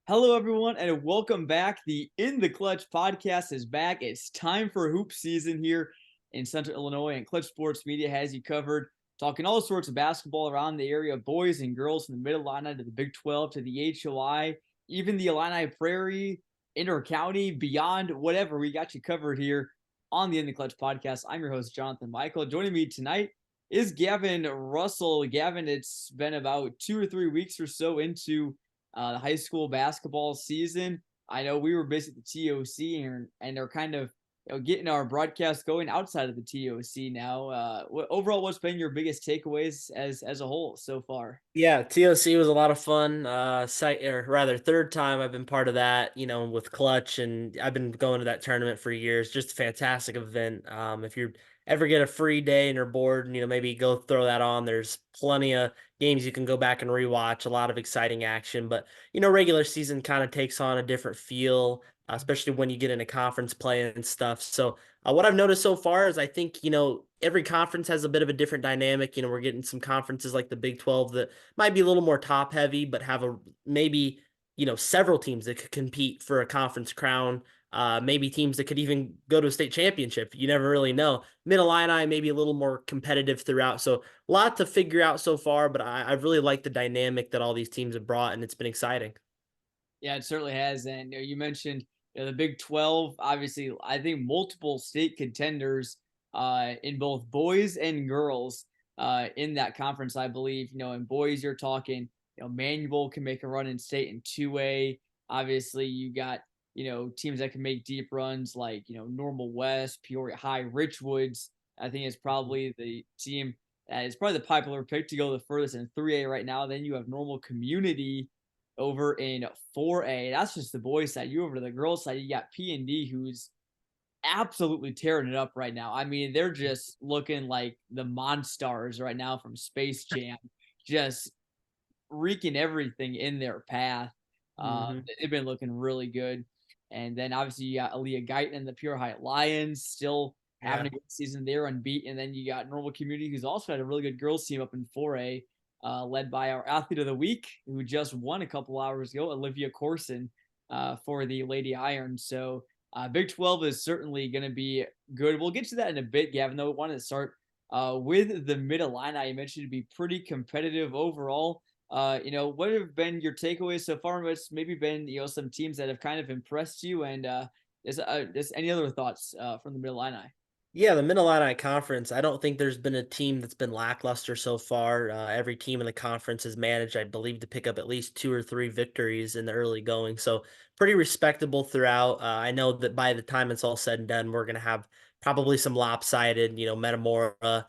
Hello, everyone, and welcome back. The In the Clutch podcast is back. It's time for hoop season here in Central Illinois, and Clutch Sports Media has you covered, talking all sorts of basketball around the area, boys and girls from the Mid Illini to the Big 12 to the HOI, even the Illini Prairie, Inter-County, beyond, whatever. We got you covered here on the In the Clutch podcast. I'm your host, Jonathan Michael. Joining me tonight is Gavin Russell. Gavin, it's been about 2 or 3 weeks or so into the high school basketball season. I know we were busy at the TOC and are kind of getting our broadcast going outside of the TOC now. Overall, what's been your biggest takeaways as a whole so far? Yeah, TOC was a lot of fun. Or rather, third time I've been part of that. With Clutch, and I've been going to that tournament for years. Just a fantastic event. If you ever get a free day and you're bored, and maybe go throw that on. There's plenty of games you can go back and rewatch. A lot of exciting action, but regular season kind of takes on a different feel, especially when you get into conference play and stuff. So what I've noticed so far is I think, every conference has a bit of a different dynamic. We're getting some conferences like the Big 12 that might be a little more top heavy, but have maybe, several teams that could compete for a conference crown. Maybe teams that could even go to a state championship. You never really know. Mid Illini maybe a little more competitive throughout. So a lot to figure out so far, but I've really liked the dynamic that all these teams have brought, and it's been exciting. Yeah, it certainly has. And you mentioned the Big 12. Obviously, I think multiple state contenders in both boys and girls in that conference. I believe in boys you're talking. Manual can make a run in state in 2A. Obviously, you got teams that can make deep runs like Normal West, Peoria High, Richwoods. I think it's probably the team that is probably the popular pick to go the furthest in 3A right now. Then you have Normal Community over in 4A. That's just the boys side. You over to the girls side, you got P&D, who's absolutely tearing it up right now. I mean, they're just looking like the Monstars right now from Space Jam, just wreaking everything in their path. Hmm. They've been looking really good. And then obviously you got Aaliyah Guyton and the Pure Height Lions still having Yeah. a good season. They're unbeaten. And then you got Normal Community, who's also had a really good girls team up in 4A, led by our athlete of the week, who just won a couple hours ago, Olivia Corson, for the Lady Iron. So Big 12 is certainly going to be good. We'll get to that in a bit, Gavin, though. We wanted to start with the Mid Illini. You mentioned to be pretty competitive overall. What have been your takeaways so far? What's maybe been, some teams that have kind of impressed you? And is any other thoughts from the Mid Illini? Yeah, the Mid-Atlantic Conference, I don't think there's been a team that's been lackluster so far. Every team in the conference has managed, I believe, to pick up at least two or three victories in the early going. So pretty respectable throughout. I know that by the time it's all said and done, we're going to have probably some lopsided, Metamora.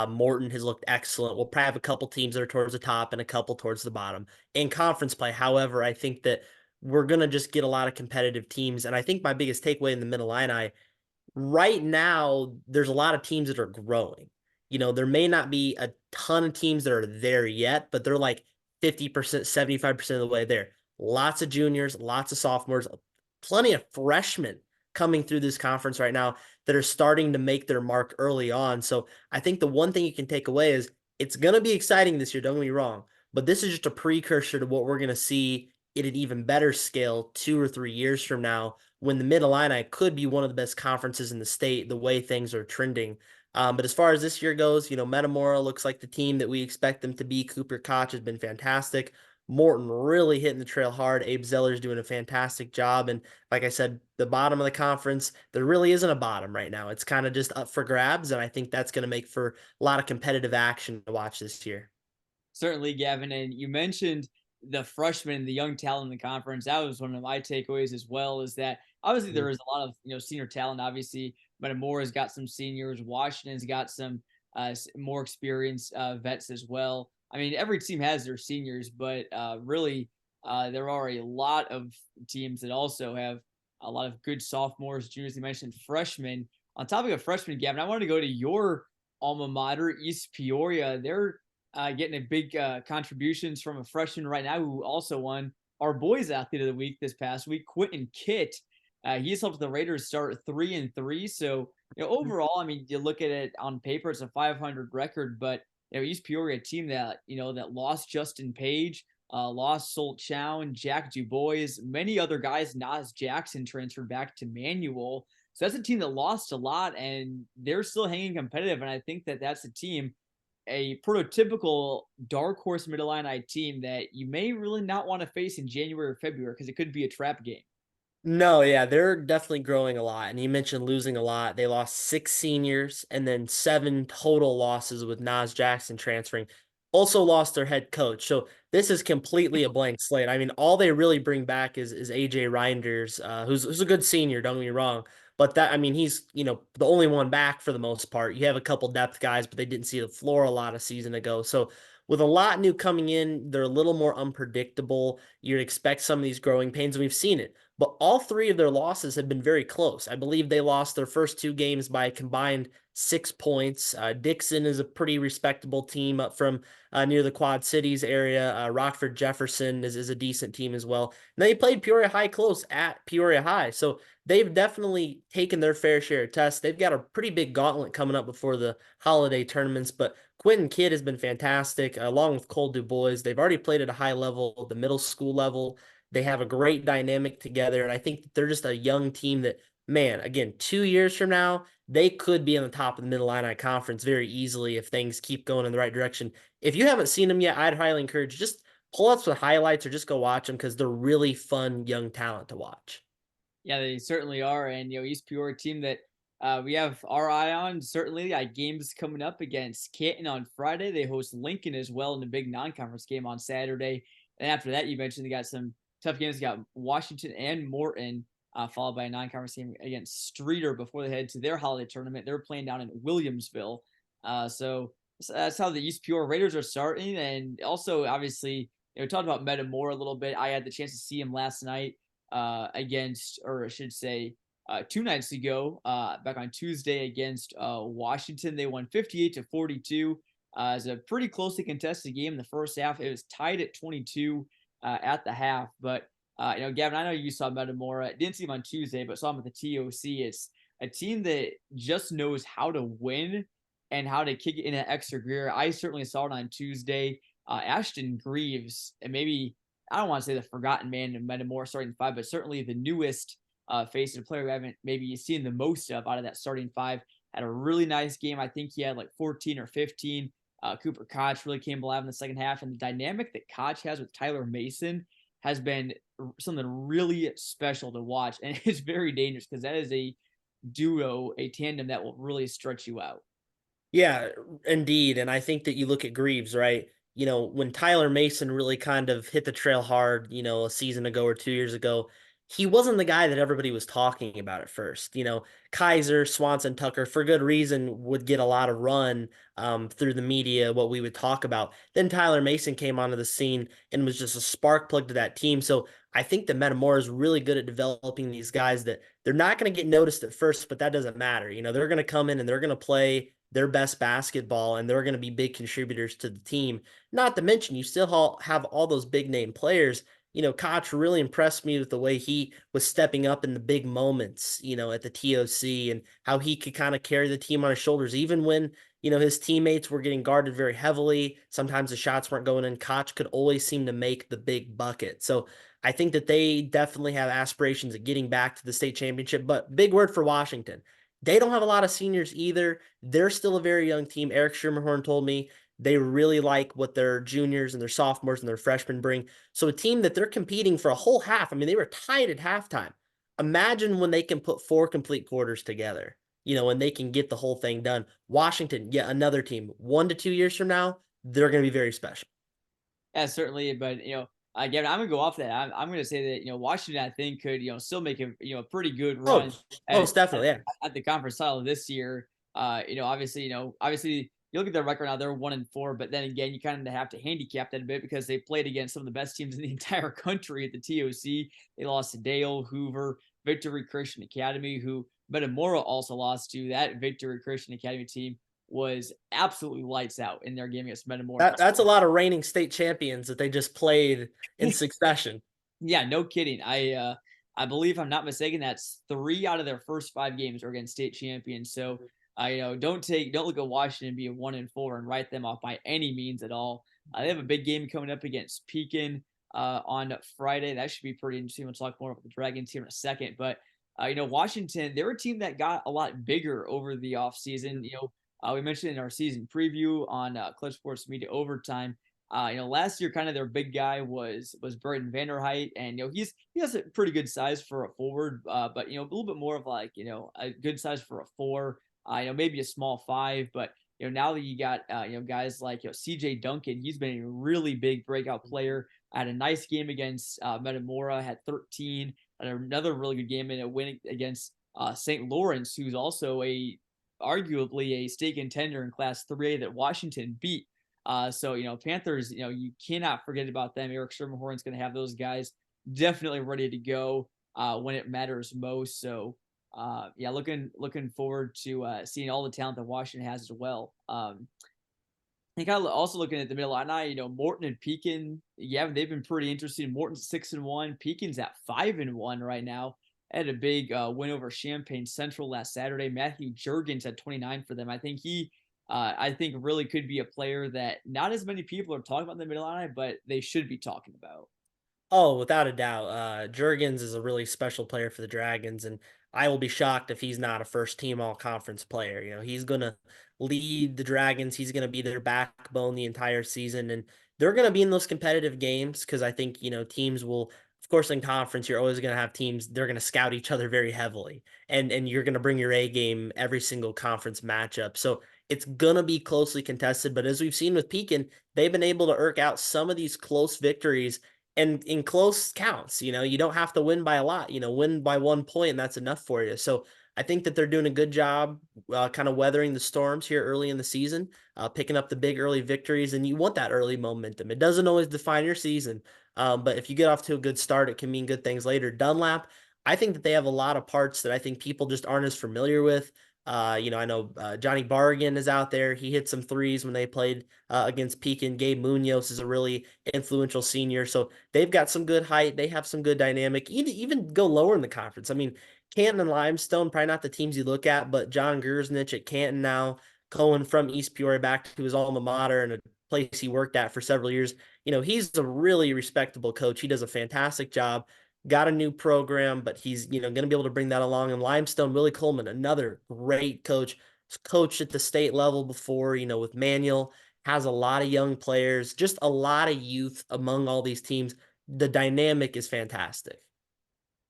Morton has looked excellent. We'll probably have a couple teams that are towards the top and a couple towards the bottom. In conference play, however, I think that we're going to just get a lot of competitive teams. And I think my biggest takeaway in the Mid-Illini right now, there's a lot of teams that are growing. There may not be a ton of teams that are there yet, but they're like 50%, 75% of the way there. Lots of juniors, lots of sophomores, plenty of freshmen coming through this conference right now that are starting to make their mark early on. So I think the one thing you can take away is it's going to be exciting this year, don't get me wrong, but this is just a precursor to what we're going to see at an even better scale 2 or 3 years from now when the Mid Illini could be one of the best conferences in the state, the way things are trending. But as far as this year goes, Metamora looks like the team that we expect them to be. Cooper Koch has been fantastic. Morton really hitting the trail hard. Abe Zeller's doing a fantastic job. And like I said, the bottom of the conference, there really isn't a bottom right now. It's kind of just up for grabs. And I think that's going to make for a lot of competitive action to watch this year. Certainly, Gavin. And you mentioned the freshmen, the young talent in the conference. That was one of my takeaways as well. Is that obviously there is a lot of senior talent. Obviously, Metamora's got some seniors. Washington's got some more experienced vets as well. I mean, every team has their seniors, but really, there are a lot of teams that also have a lot of good sophomores, juniors. You mentioned freshmen. On topic of freshmen, Gavin, I wanted to go to your alma mater, East Peoria. They're getting a big contributions from a freshman right now who also won our boys athlete of the week this past week, Quentin Kitt. He's helped the Raiders start 3-3. So overall, I mean, you look at it on paper, it's a 500 record, but East Peoria team that that lost Justin Page, lost Sol Chow and Jack Dubois, many other guys. Nas Jackson transferred back to Manual. So that's a team that lost a lot, and they're still hanging competitive. And I think that that's a team, a prototypical dark horse middle line team that you may really not want to face in January or February because it could be a trap game. No, yeah, they're definitely growing a lot. And you mentioned losing a lot. They lost 6 seniors and then 7 total losses with Nas Jackson transferring. Also lost their head coach. So this is completely a blank slate. I mean, all they really bring back is AJ Reinders, who's a good senior, don't get me wrong. But that, I mean, he's, the only one back for the most part. You have a couple depth guys, but they didn't see the floor a lot a season ago. So with a lot new coming in, they're a little more unpredictable. You'd expect some of these growing pains, and we've seen it. But all three of their losses have been very close. I believe they lost their first 2 games by a combined 6 points. Dixon is a pretty respectable team up from near the Quad Cities area. Rockford Jefferson is a decent team as well. And they played Peoria High close at Peoria High. So they've definitely taken their fair share of tests. They've got a pretty big gauntlet coming up before the holiday tournaments. But Quentin Kidd has been fantastic, along with Cole Dubois. They've already played at a high level, the middle school level. They have a great dynamic together, and I think that they're just a young team that, man, again, 2 years from now, they could be on the top of the Middle Illini Conference very easily if things keep going in the right direction. If you haven't seen them yet, I'd highly encourage just pull up some highlights or just go watch them because they're really fun young talent to watch. Yeah, they certainly are. And, East Peoria team that we have our eye on. Certainly, games coming up against Canton on Friday. They host Lincoln as well in a big non conference game on Saturday. And after that, you mentioned they got some tough games. They got Washington and Morton, followed by a non conference game against Streeter before they head to their holiday tournament. They're playing down in Williamsville. So that's how the East Peoria Raiders are starting. And also, obviously, talked about Metamora a little bit. I had the chance to see him last night against, or I should say, 2 nights ago, back on Tuesday against Washington. They won 58-42. It's a pretty closely contested game in the first half. It was tied at 22 at the half. But Gavin, I know you saw Metamora. Didn't see him on Tuesday, but saw him at the TOC. It's a team that just knows how to win and how to kick it in an extra gear. I certainly saw it on Tuesday. Ashton Greaves, and maybe I don't want to say the forgotten man in Metamora starting five, but certainly the newest face of a player we haven't maybe seen the most of out of that starting five. Had a really nice game. I think he had like 14 or 15. Cooper Koch really came alive in the second half, and the dynamic that Koch has with Tyler Mason has been something really special to watch, and it's very dangerous because that is a duo, a tandem that will really stretch you out. Yeah, indeed. And I think that you look at Greaves, right? When Tyler Mason really kind of hit the trail hard, a season ago or 2 years ago, he wasn't the guy that everybody was talking about at first. Kaiser, Swanson, Tucker, for good reason, would get a lot of run through the media, what we would talk about. Then Tyler Mason came onto the scene and was just a spark plug to that team. So I think that Metamora is really good at developing these guys that they're not going to get noticed at first, but that doesn't matter. They're going to come in and they're going to play their best basketball and they're going to be big contributors to the team. Not to mention, you still have all those big name players. Koch really impressed me with the way he was stepping up in the big moments, at the TOC and how he could kind of carry the team on his shoulders, even when, his teammates were getting guarded very heavily. Sometimes the shots weren't going in. Koch could always seem to make the big bucket. So I think that they definitely have aspirations of getting back to the state championship, but big word for Washington. They don't have a lot of seniors either. They're still a very young team. Eric Schermerhorn told me they really like what their juniors and their sophomores and their freshmen bring. So a team that they're competing for a whole half. I mean, they were tied at halftime. Imagine when they can put 4 complete quarters together, and they can get the whole thing done. Washington, yet another team, 1 to 2 years from now, they're going to be very special. Yeah, certainly. But again, I'm gonna go off that. I'm gonna say that Washington, I think, could still make a pretty good Oh, run at, most definitely. Yeah. at the conference title this year. Obviously, you look at their record now; they're 1-4. But then again, you kind of have to handicap that a bit because they played against some of the best teams in the entire country at the TOC. They lost to Dale, Hoover, Victory Christian Academy, who Metamora also lost to. That Victory Christian Academy team was absolutely lights out in their game against Metamora. That's a lot of reigning state champions that they just played in succession. Yeah, no kidding. I believe I'm not mistaken. That's 3 out of their first 5 games are against state champions. So don't look at Washington being 1-4 and write them off by any means at all. They have a big game coming up against Pekin on Friday. That should be pretty interesting. We'll talk more about the Dragons here in a second. But, Washington, they're a team that got a lot bigger over the offseason. We mentioned in our season preview on Clutch Sports Media Overtime. Last year, kind of their big guy was Burton Vanderheit, and he has a pretty good size for a forward, but a little bit more of like a good size for a four, maybe a small five, but now that you got guys like CJ Duncan, he's been a really big breakout player. I had a nice game against Metamora, had 13, and another really good game in a win against St. Lawrence, who's also arguably a state contender in Class 3A that Washington beat. So Panthers, you cannot forget about them. Eric Shermerhorn's going to have those guys definitely ready to go when it matters most. So yeah, looking forward to seeing all the talent that Washington has as well. And kind of also looking at the middle, and Morton and Pekin, yeah, they've been pretty interesting. Morton's 6-1, Pekin's at 5-1 right now. Had a big win over Champaign Central last Saturday. Matthew Jurgens had 29 for them. I think really could be a player that not as many people are talking about in the Middle Illini, but they should be talking about. Oh, without a doubt. Jurgens is a really special player for the Dragons, and I will be shocked if he's not a first team all conference player. He's going to lead the Dragons. He's going to be their backbone the entire season, and they're going to be in those competitive games because I think, teams will, of course, in conference, you're always going to have teams, they're going to scout each other very heavily, and you're going to bring your A game every single conference matchup. So it's going to be closely contested, but as we've seen with Pekin, they've been able to irk out some of these close victories and in close counts. You don't have to win by a lot. Win by 1 point, and that's enough for you. So I think that they're doing a good job, kind of weathering the storms here early in the season, picking up the big early victories, and you want that early momentum. It doesn't always define your season, but if you get off to a good start, it can mean good things later. Dunlap, I think that they have a lot of parts that I think people just aren't as familiar with. I know Johnny Bargan is out there. He hit some threes when they played against Pekin. Gabe Munoz is a really influential senior. So they've got some good height. They have some good dynamic. Even go lower in the conference. I mean, Canton and Limestone, probably not the teams you look at, but John Gersnich at Canton now, going from East Peoria back to his alma mater and a place he worked at for several years. He's a really respectable coach. He does a fantastic job. Got a new program, but he's going to be able to bring that along. And Limestone, Willie Coleman, another great coach, coached at the state level before, with Manual, has a lot of young players, just a lot of youth among all these teams. The dynamic is fantastic.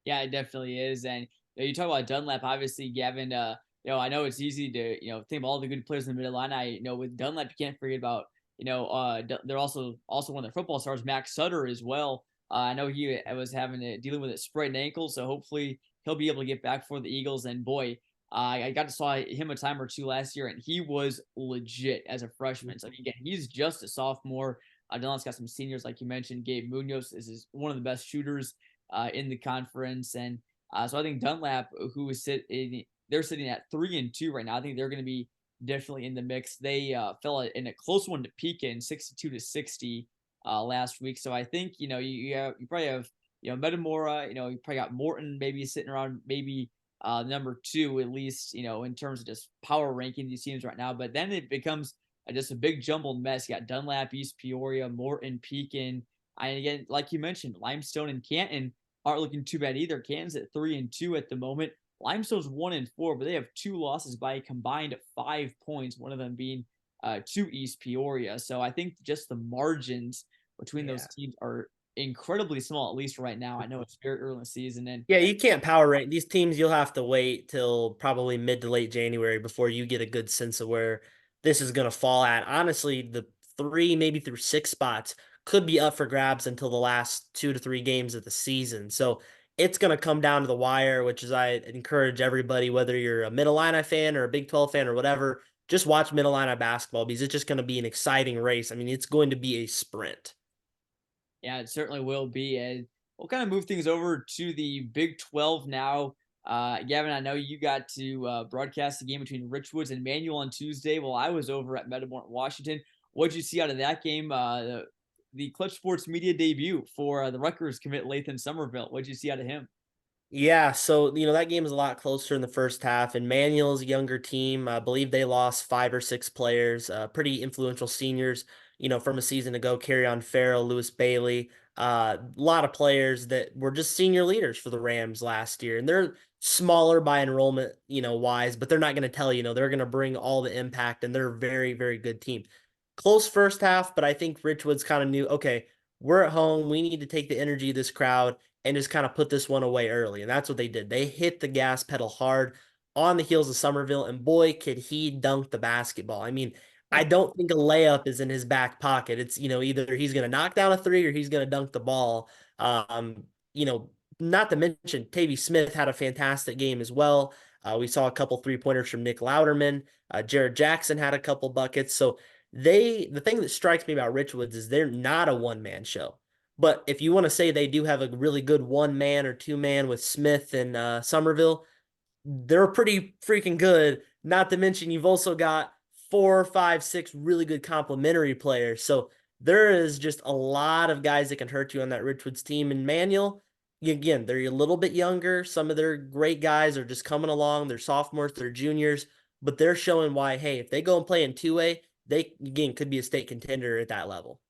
Yeah, it definitely is. And you talk about Dunlap, obviously, Gavin. I know it's easy to think of all the good players in the middle line. With Dunlap, you can't forget about they're also one of their football stars, Max Sutter as well. I know he was dealing with a sprained ankle, so hopefully he'll be able to get back for the Eagles. And boy, I got to saw him a time or two last year, and he was legit as a freshman. So again, he's just a sophomore. Dunlap's got some seniors, like you mentioned. Gabe Munoz is one of the best shooters in the conference. And so I think Dunlap, they're sitting at 3-2 right now. I think they're going to be definitely in the mix. They fell in a close one to Pekin, 62-60 last week. So I think you probably have Metamora. You probably got Morton maybe sitting around maybe number 2 at least. In terms of just power ranking these teams right now. But then it becomes just a big jumbled mess. You got Dunlap, East Peoria, Morton, Pekin. And again, like you mentioned, Limestone and Canton aren't looking too bad either. Canton's at 3-2 at the moment. Limestone's 1-4, but they have 2 losses by a combined 5 points, one of them being to East Peoria. So I think just the margins between those Yeah. teams are incredibly small, at least right now. I know it's very early in the season, and Yeah, you can't power rank these teams. You'll have to wait till probably mid to late January before you get a good sense of where this is going to fall at. Honestly, the 3, maybe through 6 spots could be up for grabs until the last 2 to 3 games of the season. So it's going to come down to the wire, which is I encourage everybody, whether you're a Mid Illini fan or a Big 12 fan or whatever, just watch Mid Illini basketball because it's just going to be an exciting race. I mean, it's going to be a sprint. yeah, it certainly will be. And we'll kind of move things over to the Big 12 now. Gavin, I know you got to broadcast the game between Richwoods and Manual on Tuesday. Well, I was over at Metamort, Washington. What did you see out of that game? The Clutch Sports Media debut for the Rutgers commit Lathan Somerville. What did you see out of him? Yeah, so that game is a lot closer in the first half. And Manuel's younger team, I believe they lost 5 or 6 players, pretty influential seniors. from a season ago, Carry on Farrell, Lewis Bailey, a lot of players that were just senior leaders for the Rams last year. And they're smaller by enrollment, wise, but they're not going to tell they're going to bring all the impact and they're a very, very good team. Close first half, but I think Richwood's kind of knew, okay, we're at home. We need to take the energy of this crowd and just kind of put this one away early. And that's what they did. They hit the gas pedal hard on the heels of Somerville, and boy, could he dunk the basketball. I mean, I don't think a layup is in his back pocket. It's, either he's going to knock down a three or he's going to dunk the ball. Um, you know, Not to mention Tavy Smith had a fantastic game as well. We saw a couple 3-pointers from Nick Louderman. Jared Jackson had a couple buckets. So the thing that strikes me about Richwoods is they're not a one-man show. But if you want to say they do have a really good one man or two man with Smith and Somerville, they're pretty freaking good. Not to mention, you've also got 4, 5, 6 really good complementary players. So there is just a lot of guys that can hurt you on that Richwoods team. And Manual, again, they're a little bit younger. Some of their great guys are just coming along. They're sophomores, they're juniors, but they're showing why, hey, if they go and play in 2A, they, again, could be a state contender at that level.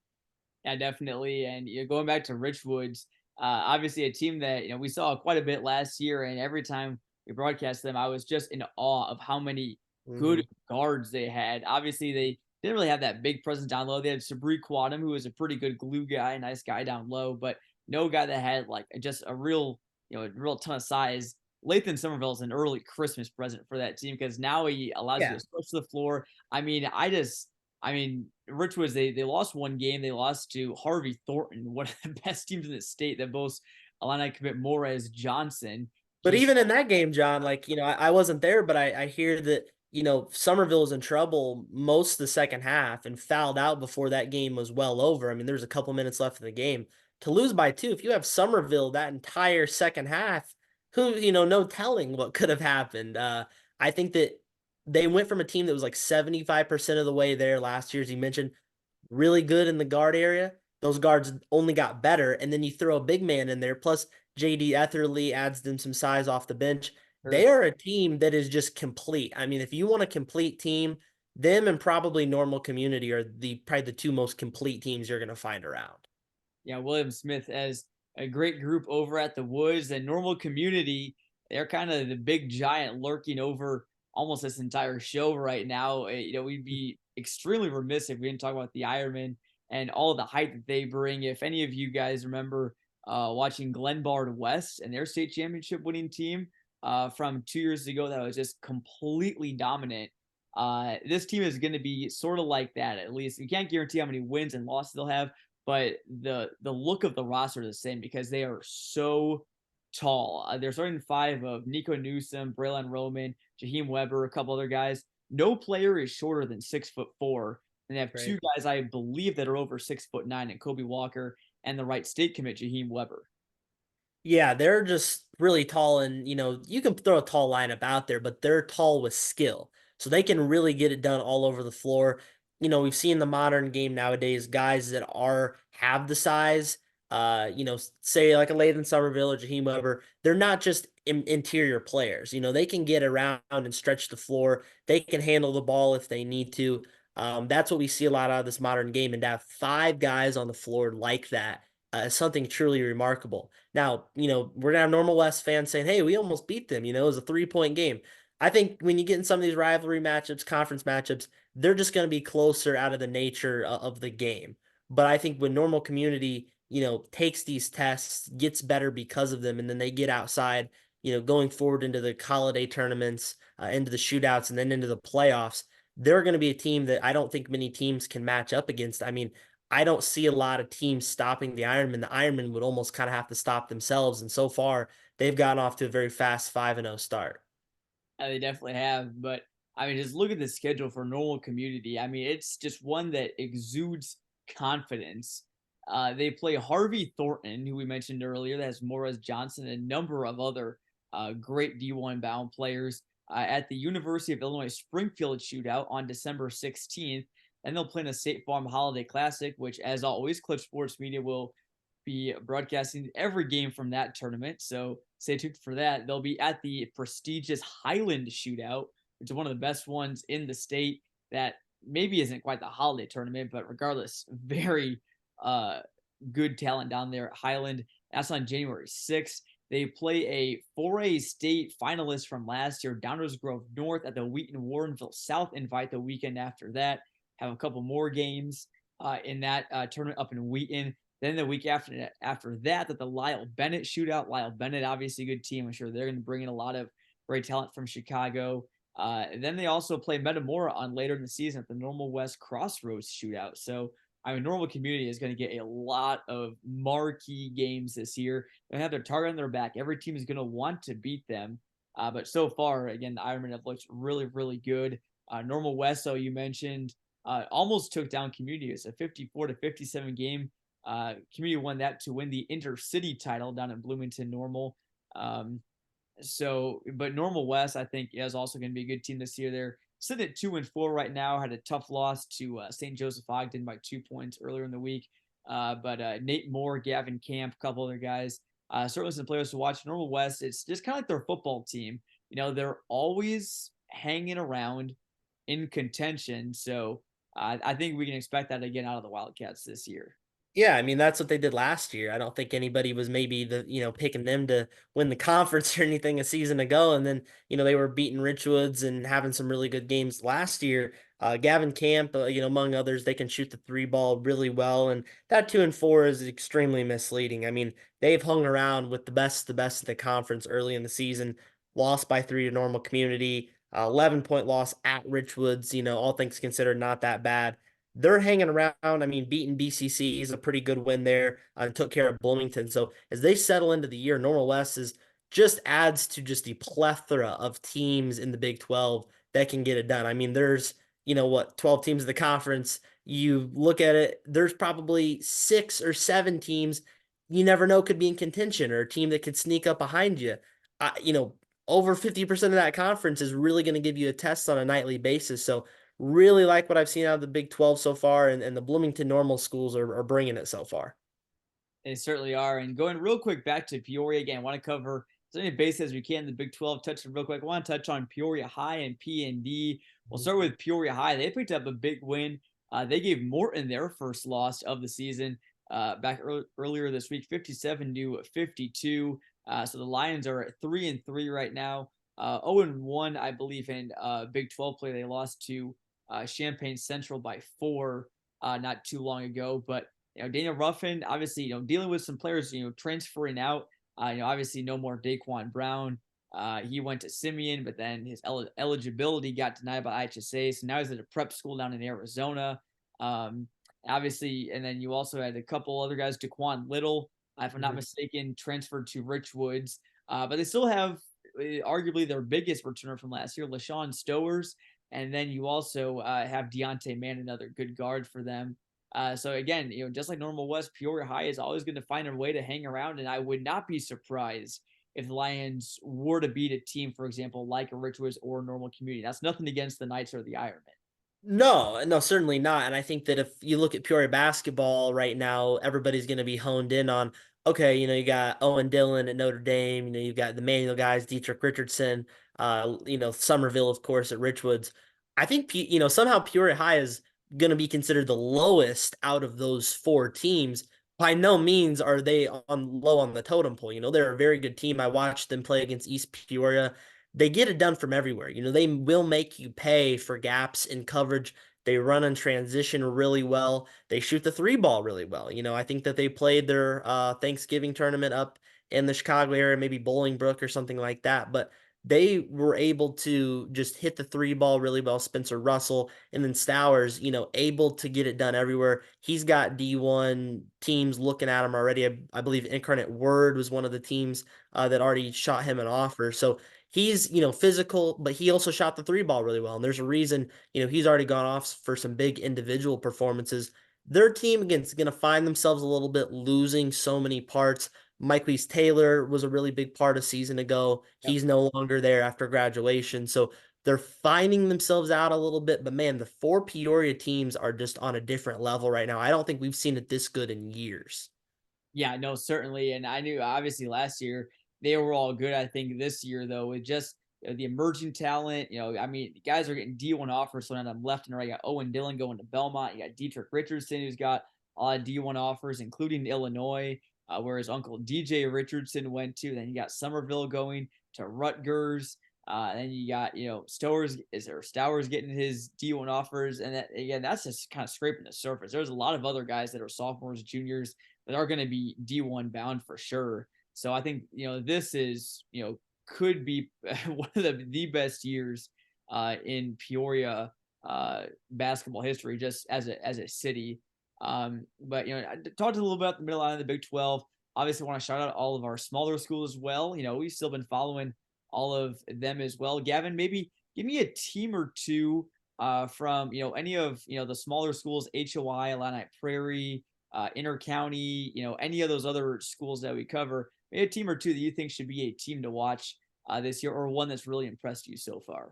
Yeah, definitely. And going back to Richwoods, obviously a team that we saw quite a bit last year, and every time we broadcast them, I was just in awe of how many good Hmm. guards they had. Obviously, they didn't really have that big presence down low. They had Sabri Quadam, who was a pretty good glue guy, nice guy down low, but no guy that had like just a real, a real ton of size. Lathan Somerville is an early Christmas present for that team because now he allows you Yeah. to stretch the floor. I mean, Richwoods, they lost one game. They lost to Harvey Thornton, one of the best teams in the state that boasts Illini commit Morez Johnson. But Just even in that game, John, like, I wasn't there, but I hear that, Somerville was in trouble most of the second half and fouled out before that game was well over. I mean, there was a couple minutes left in the game. To lose by two, if you have Somerville that entire second half, no telling what could have happened. I think that they went from a team that was like 75% of the way there last year, as you mentioned, really good in the guard area. Those guards only got better. And then you throw a big man in there. Plus, JD Etherly adds them some size off the bench. They sure. are a team that is just complete. I mean, if you want a complete team, them and probably Normal Community are probably the two most complete teams you're going to find around. Yeah, William Smith as a great group over at the Woods and Normal Community. They're kind of the big giant lurking over almost this entire show right now. We'd be extremely remiss if we didn't talk about the Ironman and all the hype that they bring. If any of you guys remember watching Glenbard West and their state championship winning team from 2 years ago, that was just completely dominant. This team is going to be sort of like that. At least we can't guarantee how many wins and losses they'll have, but the look of the roster is the same because they are so tall. They're starting five of Nico Newsom, Braylon Roman, Jaheim Weber, a couple other guys. No player is shorter than 6'4", and they have two Right. guys I believe that are over 6'9", and Kobe Walker and the right state commit Jaheim Weber. Yeah, they're just really tall, and you can throw a tall lineup out there, but they're tall with skill. So they can really get it done all over the floor. We've seen the modern game nowadays, guys that have the size, say like a Lathan Somerville or Jaheim Weber, they're not just interior players. They can get around and stretch the floor. They can handle the ball if they need to. That's what we see a lot out of this modern game, and to have five guys on the floor like that is something truly remarkable. Now, we're gonna have normal West fans saying, "Hey, we almost beat them." It was a 3-point game. I think when you get in some of these rivalry matchups, conference matchups, they're just going to be closer out of the nature of the game. But I think when Normal Community, takes these tests, gets better because of them, and then they get outside, going forward into the holiday tournaments, into the shootouts, and then into the playoffs, they're going to be a team that I don't think many teams can match up against. I mean, I don't see a lot of teams stopping the Ironman. The Ironman would almost kind of have to stop themselves. And so far, they've gotten off to a very fast 5-0 start. They definitely have, but I mean, just look at the schedule for Normal Community. I mean, it's just one that exudes confidence. They play Harvey Thornton, who we mentioned earlier, that has Morris Johnson and a number of other great D1 bound players at the University of Illinois Springfield shootout on December 16th. And they'll play in a State Farm Holiday Classic, which, as always, Clip Sports Media will be broadcasting every game from that tournament. So stay tuned for that. They'll be at the prestigious Highland Shootout, which is one of the best ones in the state. That maybe isn't quite the holiday tournament, but regardless, very uh good talent down there at Highland. That's on January 6th. They play a 4A state finalist from last year, Downers Grove North, at the Wheaton Warrenville South invite the weekend after that. Have a couple more games in that tournament up in Wheaton. Then the week after that, the Lyle Bennett shootout. Lyle Bennett, obviously a good team. I'm sure they're going to bring in a lot of great talent from Chicago. Then they also play Metamora on later in the season at the Normal West Crossroads shootout. So I mean, Normal Community is going to get a lot of marquee games this year. They have their target on their back. Every team is going to want to beat them. But so far, again, the Ironmen have looked really, really good. Normal West, so you mentioned, almost took down Community. It's a 54-57 game. Community won that to win the intercity title down in Bloomington Normal. Um, but Normal West, I think, is also going to be a good team this year. They're sitting at 2-4 right now. Had a tough loss to St. Joseph Ogden by 2 points earlier in the week. But Nate Moore, Gavin Camp, a couple other guys, certainly some players to watch. Normal West, it's just kind of like their football team. You know, they're always hanging around in contention. So I think we can expect that again out of the Wildcats this year. Yeah, I mean, that's what they did last year. I don't think anybody was maybe picking them to win the conference or anything a season ago. And then, they were beating Richwoods and having some really good games last year. Gavin Camp, among others, they can shoot the three ball really well. And that 2-4 is extremely misleading. I mean, they've hung around with the best of the conference early in the season, lost by 3 to Normal Community, 11-point loss at Richwoods, all things considered, not that bad. They're hanging around. I mean, beating BCC is a pretty good win there and took care of Bloomington. So as they settle into the year, Normal West is just adds to just the plethora of teams in the Big 12 that can get it done. I mean, there's, 12 teams in the conference. You look at it, there's probably 6 or 7 teams you never know could be in contention or a team that could sneak up behind you. Over 50% of that conference is really going to give you a test on a nightly basis. So really like what I've seen out of the Big 12 so far, and the Bloomington Normal schools are bringing it so far. They certainly are. And going real quick back to Peoria again, I want to cover as many bases as we can in the Big 12. Touch them real quick. I want to touch on Peoria High and P&D. We'll start with Peoria High. They picked up a big win. They gave Morton their first loss of the season back earlier this week, 57-52. So the Lions are at 3-3 right now. 0-1, I believe, in Big 12 play. They lost to Champaign Central by 4 not too long ago. But Daniel Ruffin, obviously, dealing with some players, transferring out. Obviously, no more Daquan Brown. He went to Simeon, but then his eligibility got denied by IHSA. So now he's at a prep school down in Arizona. Um, Obviously, and then you also had a couple other guys, Daquan Little, if I'm not Mhm. mistaken, transferred to Richwoods. But they still have arguably their biggest returner from last year, LaShawn Stowers. And then you also have Deontay Mann, another good guard for them. So again, just like Normal West, Peoria High is always going to find a way to hang around, and I would not be surprised if the Lions were to beat a team, for example, like a Richwoods or Normal Community. That's nothing against the Knights or the Ironmen. No, no, certainly not. And I think that if you look at Peoria basketball right now, everybody's going to be honed in on, okay, you got Owen Dillon at Notre Dame, you've got the Manual guys, Dietrich Richardson, Somerville, of course, at Richwoods. I think, somehow Peoria High is going to be considered the lowest out of those 4 teams. By no means are they on low on the totem pole. They're a very good team. I watched them play against East Peoria. They get it done from everywhere. They will make you pay for gaps in coverage. They run and transition really well. They shoot the three ball really well. I think that they played their Thanksgiving tournament up in the Chicago area, maybe Bolingbrook or something like that. But they were able to just hit the three ball really well. Spencer Russell and then Stowers, able to get it done everywhere. He's got D1 teams looking at him already. I believe Incarnate Word was one of the teams that already shot him an offer. So he's, physical, but he also shot the three ball really well. And there's a reason, he's already gone off for some big individual performances. Their team, again, is going to find themselves a little bit losing so many parts. Mike's Taylor was a really big part a season ago. Yep. He's no longer there after graduation. So they're finding themselves out a little bit. But man, the 4 Peoria teams are just on a different level right now. I don't think we've seen it this good in years. Yeah, no, certainly. And I knew obviously last year they were all good. I think this year, though, with just the emerging talent. I mean, guys are getting D1 offers so now them left and right. You got Owen Dillon going to Belmont. You got Dietrich Richardson, who's got a lot of D1 offers, including Illinois, where his uncle DJ Richardson went to. Then you got Somerville going to Rutgers. Then you got, Stowers getting his D1 offers. And that, again, that's just kind of scraping the surface. There's a lot of other guys that are sophomores, juniors that are going to be D1 bound for sure. So I think, this is, could be one of the best years in Peoria basketball history, just as a city. But I talked a little bit about the middle line of the Big 12. Obviously, want to shout out all of our smaller schools as well. We've still been following all of them as well. Gavin, maybe give me a team or two from any of the smaller schools, HOI, Illini Prairie, Intercounty, any of those other schools that we cover. Maybe a team or two that you think should be a team to watch this year, or one that's really impressed you so far.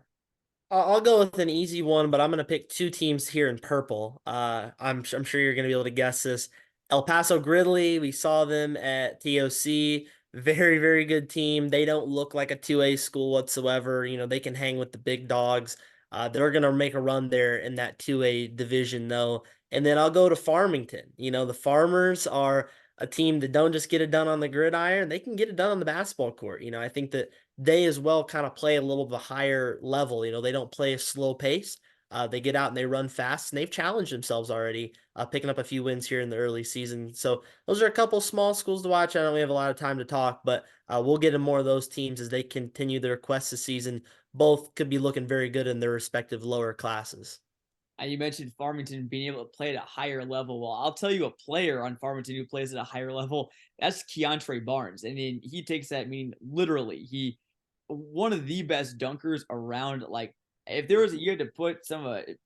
I'll go with an easy one, but I'm going to pick two teams here in purple. I'm sure you're going to be able to guess this. El Paso Gridley, we saw them at TOC. Very, very good team. They don't look like a 2A school whatsoever. They can hang with the big dogs. They're going to make a run there in that 2A division, though. And then I'll go to Farmington. The Farmers are a team that don't just get it done on the gridiron, they can get it done on the basketball court. I think that they as well kind of play a little bit higher level. They don't play a slow pace. They get out and they run fast, and they've challenged themselves already, picking up a few wins here in the early season. So those are a couple small schools to watch. I know we have a lot of time to talk, but we'll get in more of those teams as they continue their quest this season. Both could be looking very good in their respective lower classes. You mentioned Farmington being able to play at a higher level. Well, I'll tell you a player on Farmington who plays at a higher level. That's Keontre Barnes. I mean, he takes that meaning literally. He one of the best dunkers around. Like, if there was you had to put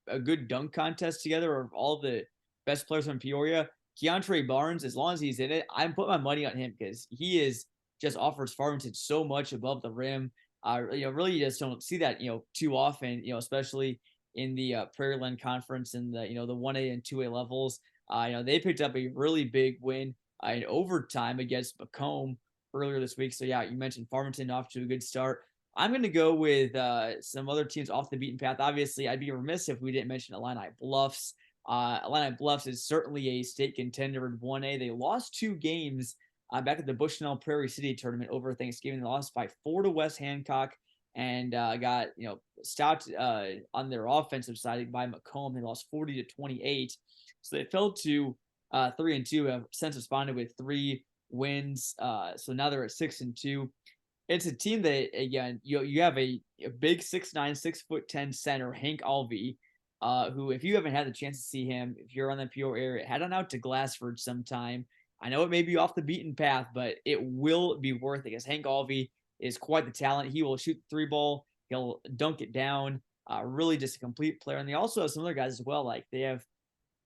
a good dunk contest together of all the best players from Peoria, Keontre Barnes, as long as he's in it, I'm putting my money on him because he is just offers Farmington so much above the rim. Really you just don't see that too often. Especially in the Prairie Land Conference and the 1A and 2A levels. They picked up a really big win in overtime against Macomb earlier this week. So yeah, you mentioned Farmington off to a good start. I'm going to go with some other teams off the beaten path. Obviously, I'd be remiss if we didn't mention Illini Bluffs. Illini Bluffs is certainly a state contender in 1A. They lost 2 games back at the Bushnell Prairie City tournament over Thanksgiving. They lost by 4 to West Hancock and got stopped on their offensive side by Macomb. They lost 40-28, so they fell to 3-2. Have since responded with 3 wins, so now they're at 6-2. It's a team that again you have a big 6'9", 6'10" center Hank Alvey, who if you haven't had the chance to see him, if you're on the Peoria area, head on out to Glassford sometime. I know it may be off the beaten path, but it will be worth it because Hank Alvey is quite the talent. He will shoot the 3 ball. He'll dunk it down. Really just a complete player. And they also have some other guys as well. Like they have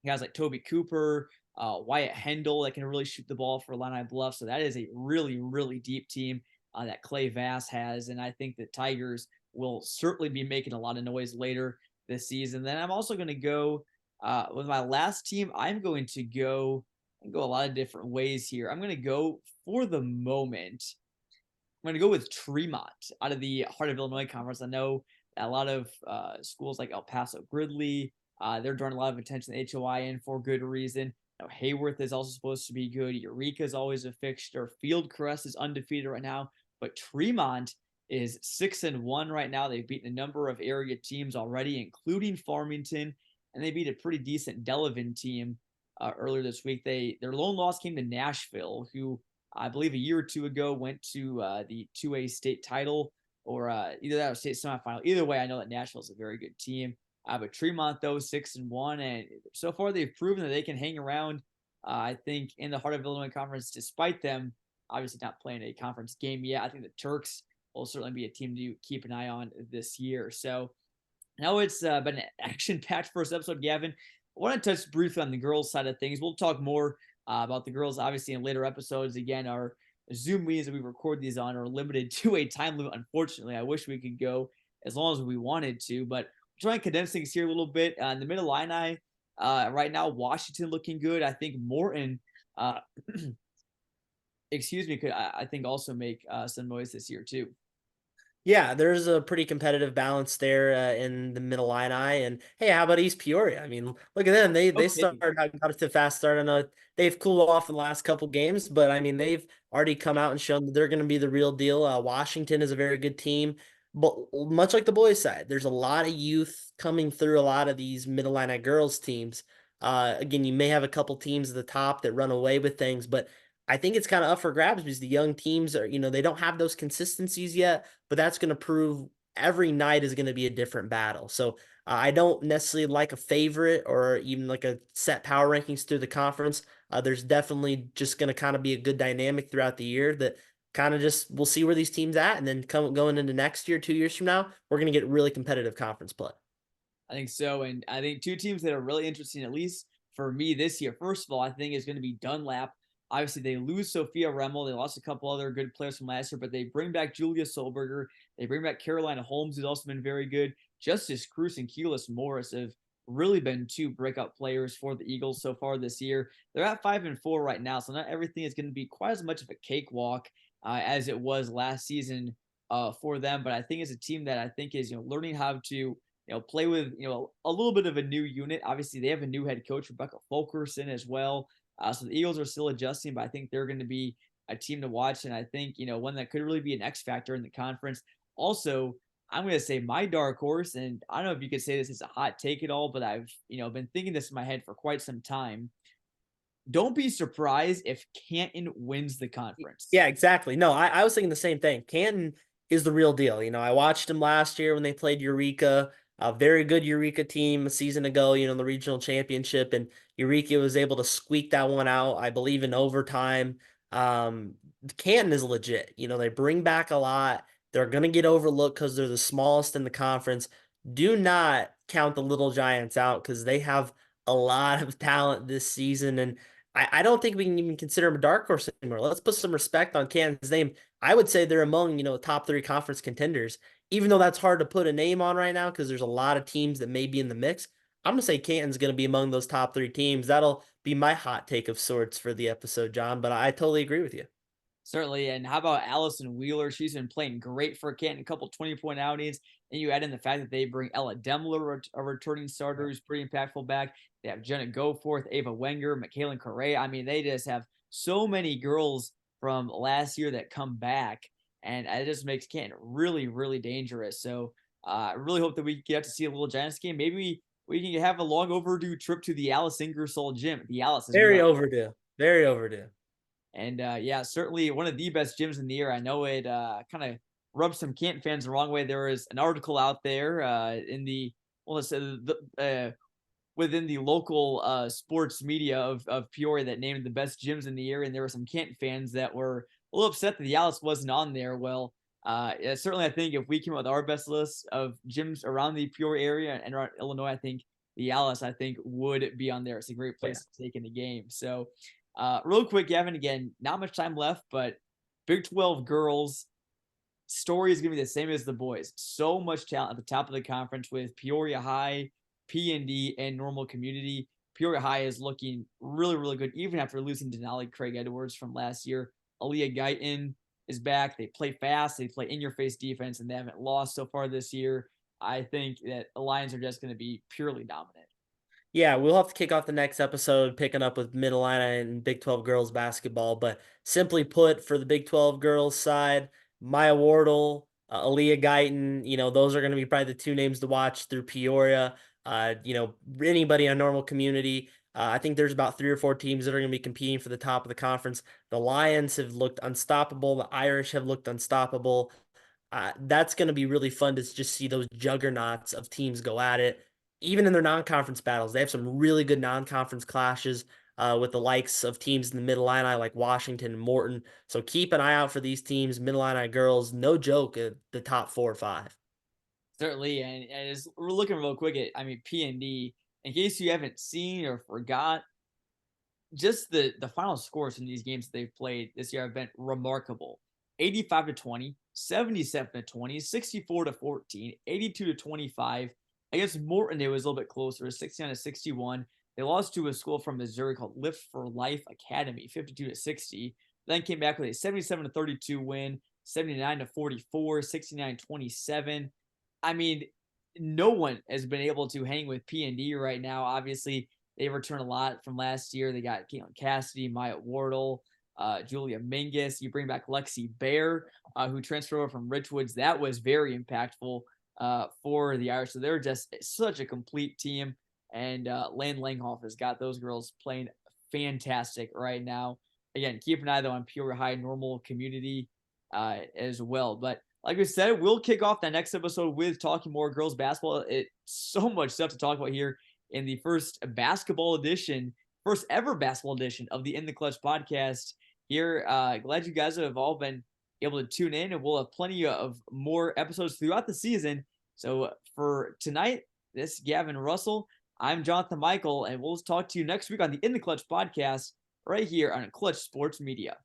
guys like Toby Cooper, Wyatt Hendel that can really shoot the ball for Illini Bluff. So that is a really, really deep team that Clay Vass has. And I think the Tigers will certainly be making a lot of noise later this season. Then I'm also going to go with my last team. I'm going to go a lot of different ways here. I'm going to go for the moment. I'm going to go with Tremont out of the Heart of Illinois Conference. I know a lot of schools like El Paso Gridley, they're drawing a lot of attention to HOI in for good reason. Hayworth is also supposed to be good. Eureka is always a fixture. Fieldcrest is undefeated right now, but Tremont is 6-1 right now. They've beaten a number of area teams already, including Farmington, and they beat a pretty decent Delavan team earlier this week. Their lone loss came to Nashville, who I believe a year or two ago went to the 2A state title, or either that or state semifinal. Either way, I know that Nashville's a very good team. But Tremont, though, 6-1, and so far they've proven that they can hang around. I think in the Heart of Illinois Conference, despite them obviously not playing a conference game yet. I think the Turks will certainly be a team to keep an eye on this year. So now it's been an action-packed first episode, Gavin. I want to touch briefly on the girls' side of things. We'll talk more about the girls, obviously, in later episodes. Again, our Zoom meetings that we record these on are limited to a time limit, unfortunately. I wish we could go as long as we wanted to, but we're trying to condense things here a little bit. In the Mid-Illini, right now, Washington looking good. I think Morton, excuse me, could I think also make some noise this year too. Yeah, there's a pretty competitive balance there in the middle line eye. And hey, how about East Peoria? I mean, look at them. They Okay. started got to a fast start. I know they've cooled off in the last couple games, but I mean they've already come out and shown that they're going to be the real deal. Washington is a very good team, but much like the boys' side, there's a lot of youth coming through a lot of these middle line eye girls teams. Again, you may have a couple teams at the top that run away with things, but I think it's kind of up for grabs because the young teams are, they don't have those consistencies yet, but that's going to prove every night is going to be a different battle. So I don't necessarily like a favorite or even like a set power rankings through the conference. There's definitely just going to kind of be a good dynamic throughout the year that kind of just we'll see where these teams at, and then going into next year, 2 years from now, we're going to get really competitive conference play. I think so, and I think two teams that are really interesting, at least for me this year. First of all, I think is going to be Dunlap. Obviously, they lose Sophia Remmel. They lost a couple other good players from last year, but they bring back Julia Solberger. They bring back Carolina Holmes, who's also been very good. Justice Cruz and Keelis Morris have really been two breakout players for the Eagles so far this year. They're at 5-4 right now, so not everything is going to be quite as much of a cakewalk as it was last season for them. But I think it's a team that I think is learning how to play with, a little bit of a new unit. Obviously, they have a new head coach, Rebecca Fulkerson, as well. So the Eagles are still adjusting, but I think they're going to be a team to watch. And I think, one that could really be an X factor in the conference. Also, I'm going to say my dark horse, and I don't know if you could say this is a hot take at all, but I've, been thinking this in my head for quite some time. Don't be surprised if Canton wins the conference. Yeah, exactly. No, I was thinking the same thing. Canton is the real deal. I watched them last year when they played Eureka, a very good Eureka team a season ago, the regional championship, and Eureka was able to squeak that one out, I believe, in overtime. Um, Canton is legit. They bring back a lot. They're going to get overlooked because they're the smallest in the conference. Do not count the Little Giants out because they have a lot of talent this season. And I don't think we can even consider them a dark horse anymore. Let's put some respect on Canton's name. I would say they're among, the top three conference contenders, even though that's hard to put a name on right now because there's a lot of teams that may be in the mix. I'm going to say Canton's going to be among those top three teams. That'll be my hot take of sorts for the episode, John, but I totally agree with you. Certainly. And how about Allison Wheeler? She's been playing great for Canton, a couple 20-point outings. And you add in the fact that they bring Ella Demler, a returning starter who's pretty impactful back. They have Jenna Goforth, Ava Wenger, Michaela Correa. I mean, they just have so many girls from last year that come back. And it just makes Canton really, really dangerous. So I really hope that we get to see a little Giants game. Maybe we can have a long overdue trip to the Alice Ingersoll gym. The Alice, as we Very like. overdue. Very overdue. And yeah, certainly one of the best gyms in the year. I know it kind of rubbed some Canton fans the wrong way. There was an article out there in the well, let's say within the local sports media of Peoria that named the best gyms in the year, and there were some Canton fans that were a little upset that the Alice wasn't on there. Well, yeah, certainly I think if we came up with our best list of gyms around the Peoria area and around Illinois, I think the Alice I think would be on there. It's a great Yeah. place to take in the game. So, real quick, Gavin, again, not much time left, but Big 12 girls story is going to be the same as the boys. So much talent at the top of the conference with Peoria High, P&D, and Normal Community. Peoria High is looking really, really good, even after losing Denali Craig Edwards from last year. Aaliyah Guyton is back. They play fast. They play in-your-face defense, and they haven't lost so far this year. I think that the Lions are just going to be purely dominant. Yeah, we'll have to kick off the next episode picking up with Mid Atlantic and Big 12 girls basketball. But simply put, for the Big 12 girls side, Maya Wardle, Aaliyah Guyton, those are going to be probably the two names to watch through Peoria. Anybody on Normal Community. I think there's about three or four teams that are going to be competing for the top of the conference. The Lions have looked unstoppable. The Irish have looked unstoppable. That's going to be really fun to just see those juggernauts of teams go at it. Even in their non-conference battles, they have some really good non-conference clashes with the likes of teams in the Middle Illini like Washington and Morton. So keep an eye out for these teams. Middle Illini girls, no joke, at the top 4 or 5. Certainly, and as we're looking real quick at, I mean, P&D, in case you haven't seen or forgot, just the final scores from these games that they've played this year have been remarkable. 85 to 20, 77 to 20, 64 to 14, 82 to 25. Against Morton, it was a little bit closer, 69 to 61. They lost to a school from Missouri called Lift for Life Academy, 52 to 60. Then came back with a 77 to 32 win, 79-44, 69-27. I mean, no one has been able to hang with P&D right now. Obviously, they returned a lot from last year. They got Caitlin Cassidy, Maya Wardle, Julia Mingus. You bring back Lexi Bear, who transferred over from Richwoods. That was very impactful for the Irish. So they're just such a complete team. And Lane Langhoff has got those girls playing fantastic right now. Again, keep an eye though on Pure High Normal Community as well. But like we said, we'll kick off that next episode with talking more girls basketball. It's so much stuff to talk about here in the first ever basketball edition of the In the Clutch podcast. Here, glad you guys have all been able to tune in, and we'll have plenty of more episodes throughout the season. So for tonight, this is Gavin Russell. I'm Jonathan Michael, and we'll talk to you next week on the In the Clutch podcast right here on Clutch Sports Media.